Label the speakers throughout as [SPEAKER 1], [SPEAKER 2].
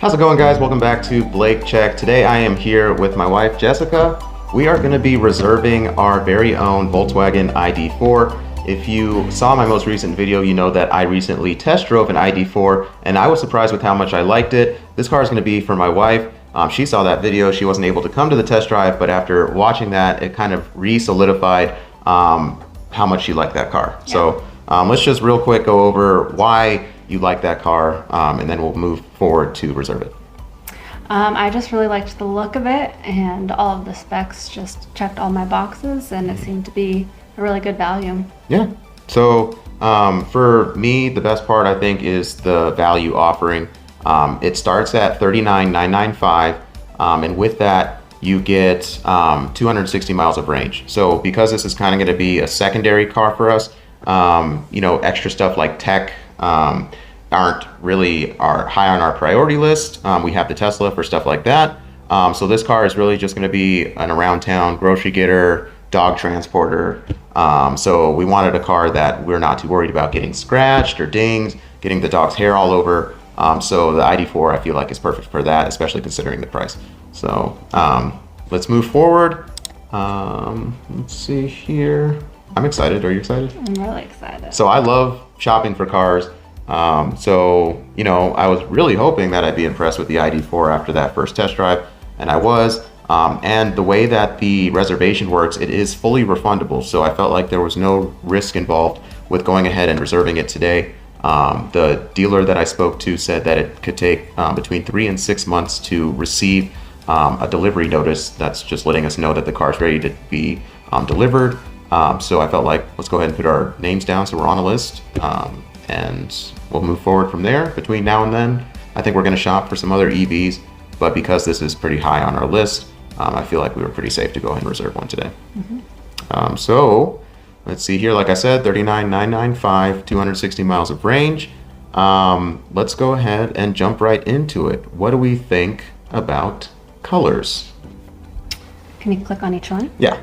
[SPEAKER 1] How's it going, guys? Welcome back to Blake Check. Today I am here with my wife Jessica. We are going to be reserving our very own Volkswagen ID.4. If you saw my most recent video, you know that I recently test drove an ID.4 and I was surprised with how much I liked it. This car is going to be for my wife. She saw that video. She wasn't able to come to the test drive, but after watching that, it kind of re-solidified how much she liked that car. Yeah. So let's just real quick go over why you like that car, and then we'll move forward to reserve it.
[SPEAKER 2] I just really liked the look of it, and all of the specs just checked all my boxes, and it seemed to be a really good value.
[SPEAKER 1] Yeah. So for me, the best part I think is the value offering. It starts at $39,995, and with that you get 260 miles of range. So because this is kind of going to be a secondary car for us, you know, extra stuff like tech aren't really high on our priority list. We have the Tesla for stuff like that. So this car is really just going to be an around town grocery getter, dog transporter. So we wanted a car that we're not too worried about getting scratched or dinged, getting the dog's hair all over. So the ID.4 I feel like is perfect for that, especially considering the price. So let's move forward. Let's see here. I'm excited. Are you excited?
[SPEAKER 2] I'm really excited.
[SPEAKER 1] So I love shopping for cars. So, you know, I was really hoping that I'd be impressed with the ID.4 after that first test drive, and I was. And the way that the reservation works, it is fully refundable. So I felt like there was no risk involved with going ahead and reserving it today. The dealer that I spoke to said that it could take between 3 and 6 months to receive a delivery notice that's just letting us know that the car's ready to be delivered. So I felt like let's go ahead and put our names down so we're on a list, and we'll move forward from there. Between now and then, I think we're going to shop for some other EVs, but because this is pretty high on our list, I feel like we were pretty safe to go ahead and reserve one today. Mm-hmm. So let's see here. Like I said, $39,995, 260 miles of range. Let's go ahead and jump right into it. What do we think about colors?
[SPEAKER 2] Can you click on each one?
[SPEAKER 1] Yeah.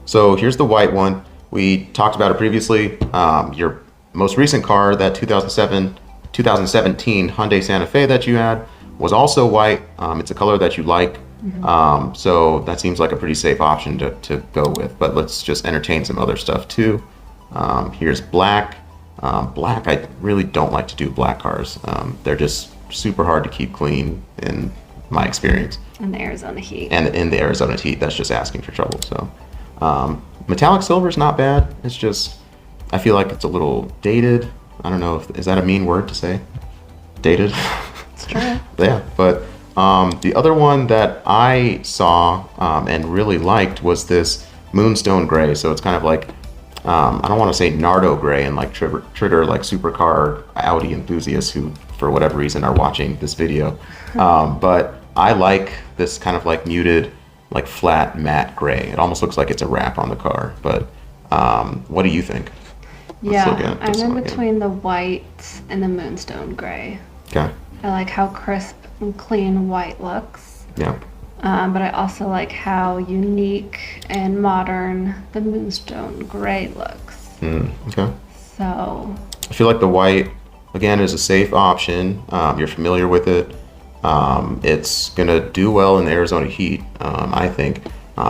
[SPEAKER 1] So here's the white one. We talked about it previously. Your most recent car, that 2017 Hyundai Santa Fe that you had, was also white. It's a color that you like. Mm-hmm. So that seems like a pretty safe option to go with. But let's just entertain some other stuff too. Here's black. Black, I really don't like to do black cars. They're just super hard to keep clean in my experience.
[SPEAKER 2] In the Arizona heat.
[SPEAKER 1] And in the Arizona heat, that's just asking for trouble. So. Metallic silver is not bad. It's just, I feel like it's a little dated. I don't know is that a mean word to say? Dated?
[SPEAKER 2] It's true.
[SPEAKER 1] Yeah, but the other one that I saw and really liked was this Moonstone Gray. So it's kind of like, I don't want to say Nardo Gray and like trigger like supercar Audi enthusiasts who, for whatever reason, are watching this video. But I like this kind of like muted, like flat matte gray. It almost looks like it's a wrap on the car, but what do you think?
[SPEAKER 2] Yeah, I'm in between the white and the Moonstone Gray.
[SPEAKER 1] Okay.
[SPEAKER 2] I like how crisp and clean white looks.
[SPEAKER 1] Yeah.
[SPEAKER 2] But I also like how unique and modern the Moonstone Gray looks.
[SPEAKER 1] Okay.
[SPEAKER 2] So
[SPEAKER 1] I feel like the white, again, is a safe option. You're familiar with it. It's gonna do well in the Arizona heat, I think.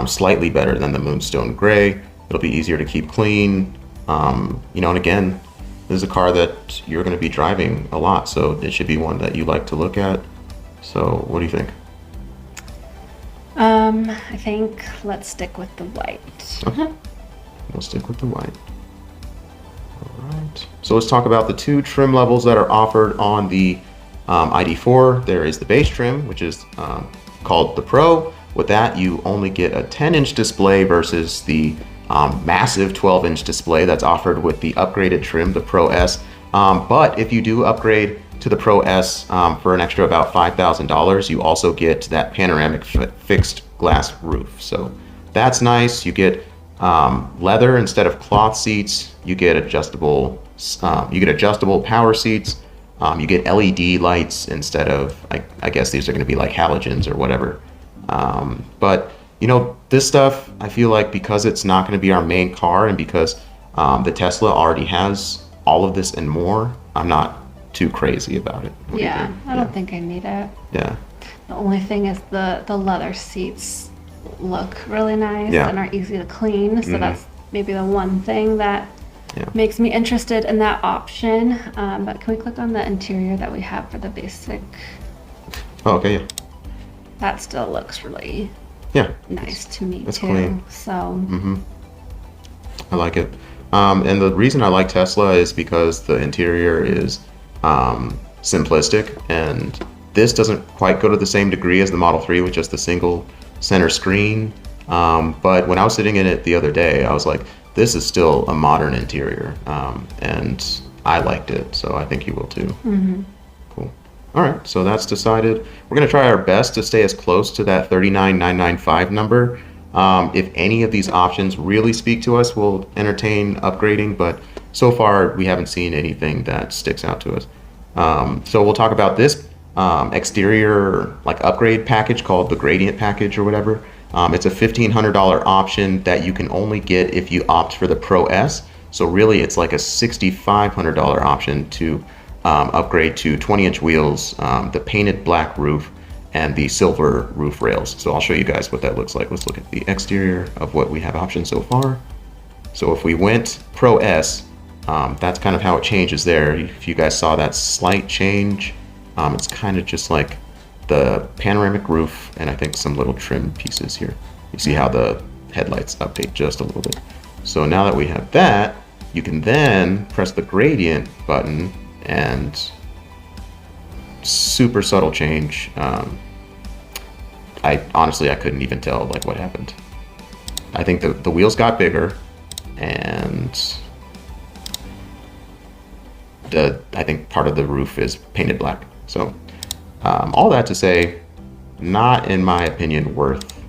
[SPEAKER 1] Slightly better than the Moonstone Gray. It'll be easier to keep clean. You know, and again, this is a car that you're gonna be driving a lot, so it should be one that you like to look at. So what do you think?
[SPEAKER 2] I think let's stick with the white.
[SPEAKER 1] Okay. We'll stick with the white. All right. So let's talk about the two trim levels that are offered on the ID.4. There is the base trim, which is called the Pro. With that, you only get a 10-inch display versus the massive 12-inch display that's offered with the upgraded trim, the Pro S. But if you do upgrade to the Pro S for an extra about $5,000, you also get that panoramic fixed glass roof. So that's nice. You get leather instead of cloth seats. You get adjustable power seats. You get LED lights instead of, I guess these are going to be like halogens or whatever. But, you know, this stuff, I feel like because it's not going to be our main car and because the Tesla already has all of this and more, I'm not too crazy about it. What do you
[SPEAKER 2] Yeah,
[SPEAKER 1] think?
[SPEAKER 2] I don't think I need it.
[SPEAKER 1] Yeah.
[SPEAKER 2] The only thing is the leather seats look really nice
[SPEAKER 1] Yeah.
[SPEAKER 2] and are easy to clean. So that's maybe the one thing that
[SPEAKER 1] Yeah.
[SPEAKER 2] makes me interested in that option. But can we click on the interior that we have for the basic?
[SPEAKER 1] Oh, okay. Yeah.
[SPEAKER 2] That still looks really
[SPEAKER 1] Yeah.
[SPEAKER 2] nice to me
[SPEAKER 1] it's
[SPEAKER 2] too.
[SPEAKER 1] clean.
[SPEAKER 2] So
[SPEAKER 1] I like it. And the reason I like Tesla is because the interior is simplistic, and this doesn't quite go to the same degree as the Model 3 with just the single center screen. But when I was sitting in it the other day, I was like, this is still a modern interior, and I liked it, so I think you will too. Cool. All right, so that's decided. We're going to try our best to stay as close to that 39,995 number. If any of these options really speak to us, we'll entertain upgrading, but so far we haven't seen anything that sticks out to us. So we'll talk about this exterior like upgrade package called the Gradient package or whatever. It's a $1,500 option that you can only get if you opt for the Pro S. So really it's like a $6,500 option to upgrade to 20-inch wheels, the painted black roof, and the silver roof rails. So I'll show you guys what that looks like. Let's look at the exterior of what we have optioned so far. So if we went Pro S, that's kind of how it changes there. If you guys saw that slight change, it's kind of just like the panoramic roof and I think some little trim pieces here. You see how the headlights update just a little bit. So now that we have that, you can then press the gradient button and super subtle change. I honestly couldn't even tell like what happened. I think the wheels got bigger, and I think part of the roof is painted black. So all that to say, not in my opinion worth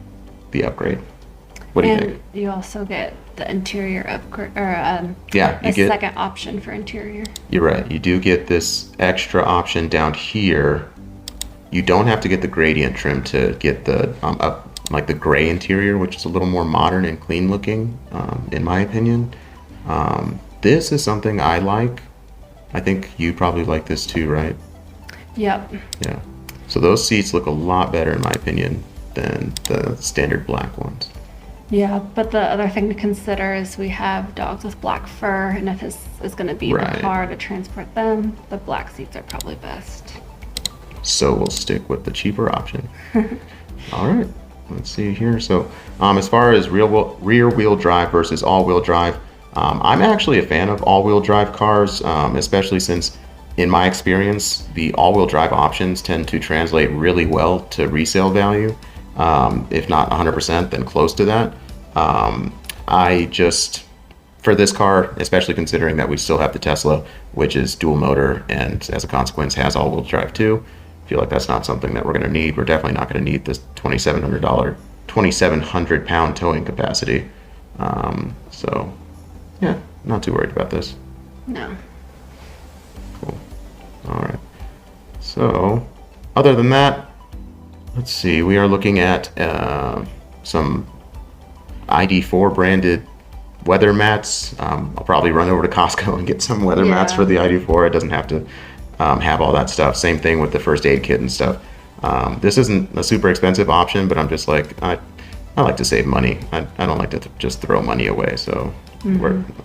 [SPEAKER 1] the upgrade. What do you think?
[SPEAKER 2] You also get the interior upgrade, or
[SPEAKER 1] Yeah, you
[SPEAKER 2] a
[SPEAKER 1] get.
[SPEAKER 2] second option for interior.
[SPEAKER 1] You're right. You do get this extra option down here. You don't have to get the gradient trim to get the like the gray interior, which is a little more modern and clean looking, in my opinion. This is something I like. I think you probably like this too, right?
[SPEAKER 2] Yep.
[SPEAKER 1] Yeah. So those seats look a lot better, in my opinion, than the standard black ones.
[SPEAKER 2] Yeah, but the other thing to consider is we have dogs with black fur, and if this is going to be
[SPEAKER 1] Right.
[SPEAKER 2] the car to transport them, the black seats are probably best.
[SPEAKER 1] So we'll stick with the cheaper option. All right, let's see here. So as far as rear wheel drive versus all-wheel drive, I'm actually a fan of all-wheel drive cars, especially since in my experience, the all-wheel drive options tend to translate really well to resale value. If not 100%, then close to that. I just, for this car, especially considering that we still have the Tesla, which is dual motor and as a consequence has all-wheel drive too, I feel like that's not something that we're going to need. We're definitely not going to need this $2,700 pound towing capacity. So yeah, not too worried about this.
[SPEAKER 2] No.
[SPEAKER 1] Cool. All right. So other than that, let's see, we are looking at some ID.4 branded weather mats. I'll probably run over to Costco and get some weather mats for the ID.4. It doesn't have to have all that stuff. Same thing with the first aid kit and stuff. This isn't a super expensive option, but I'm just like, I like to save money. I don't like to just throw money away, so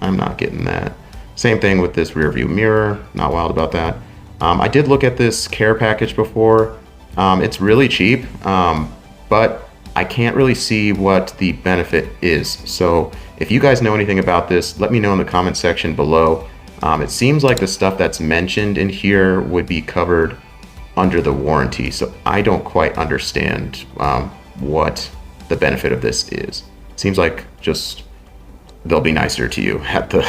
[SPEAKER 1] I'm not getting that. Same thing with this rear view mirror, not wild about that. I did look at this care package before. It's really cheap, but I can't really see what the benefit is. So if you guys know anything about this, let me know in the comment section below. It seems like the stuff that's mentioned in here would be covered under the warranty, so I don't quite understand what the benefit of this is. It seems like just they'll be nicer to you at the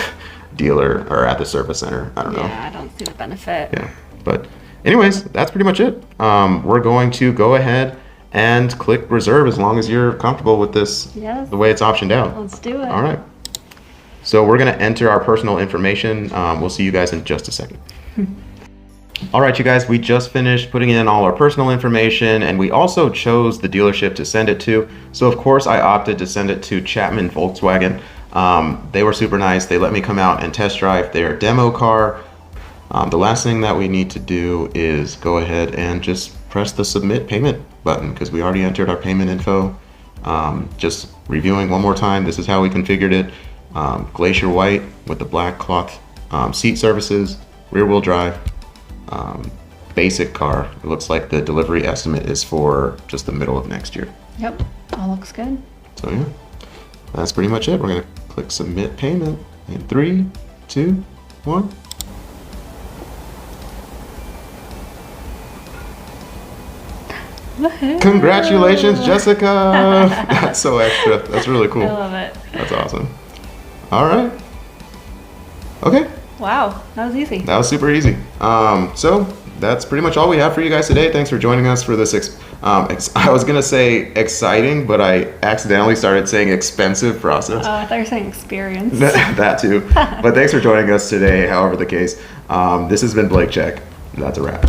[SPEAKER 1] dealer or at the service center. I don't know.
[SPEAKER 2] Yeah, I don't see the benefit.
[SPEAKER 1] Yeah, but anyways, that's pretty much it. We're going to go ahead and click reserve as long as you're comfortable with this,
[SPEAKER 2] Yes.
[SPEAKER 1] the way it's optioned out.
[SPEAKER 2] Let's do it.
[SPEAKER 1] All right. So we're going to enter our personal information. We'll see you guys in just a second. All right, you guys, we just finished putting in all our personal information, and we also chose the dealership to send it to. So of course I opted to send it to Chapman Volkswagen. They were super nice. They let me come out and test drive their demo car. The last thing that we need to do is go ahead and just press the submit payment button because we already entered our payment info. Just reviewing one more time, this is how we configured it. Glacier white with the black cloth seat surfaces, rear wheel drive, basic car. It looks like the delivery estimate is for just the middle of next year.
[SPEAKER 2] Yep, all looks good.
[SPEAKER 1] So yeah, that's pretty much it. We're gonna click submit payment in 3, 2, 1.
[SPEAKER 2] Woohoo.
[SPEAKER 1] Congratulations, Jessica! That's so extra. That's really cool.
[SPEAKER 2] I love it.
[SPEAKER 1] That's awesome. All right. Okay,
[SPEAKER 2] Wow, that was easy.
[SPEAKER 1] that was super easy. So that's pretty much all we have for you guys today. Thanks for joining us for this. I was gonna say exciting, but I accidentally started saying expensive process.
[SPEAKER 2] I thought you were saying experience.
[SPEAKER 1] That too. But thanks for joining us today. However the case, this has been Blake Check. That's a wrap.